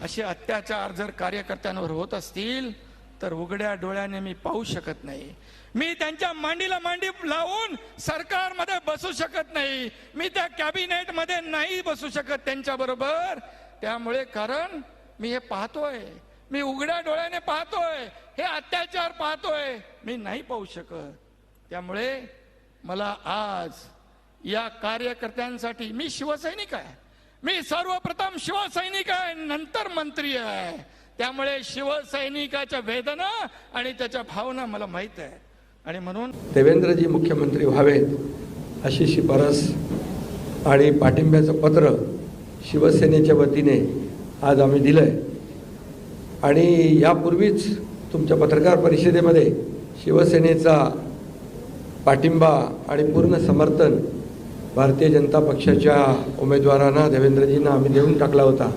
असे अत्याचार जर कार्यकर्त्यांवर होत असतील तर उघड्या डोळ्याने मी पाहू शकत नाही। मी त्यांच्या मांडीला मांडी लावून सरकारमध्ये बसू शकत नाही, मी त्या कॅबिनेट मध्ये नाही बसू शकत त्यांच्या बरोबर। त्यामुळे कारण मी हे पाहतोय, मी उघड्या डोळ्याने पाहतोय, हे अत्याचार पाहतोय, मी नाही पाहू शकत। त्यामुळे मला आज या कार्यकर्त्यांसाठी, मी शिवसैनिक आहे, मी सर्वप्रथम शिवसैनिक आहे, नंतर मंत्री आहे। त्यामुळे शिवसैनिकाच्या वेदना आणि त्याच्या भावना मला माहित आहे आणि म्हणून देवेंद्रजी मुख्यमंत्री व्हावेत अशी शिफारस आणि पाठिंब्याचं पत्र शिवसेनेच्या वतीने आज आम्ही दिलंय। आणि यापूर्वीच तुमच्या पत्रकार परिषदेमध्ये शिवसेनेचा पाठिंबा आणि पूर्ण समर्थन भारतीय जनता पक्षाच्या उमेदवारांना, देवेंद्रजींना आम्ही देऊन टाकला होता।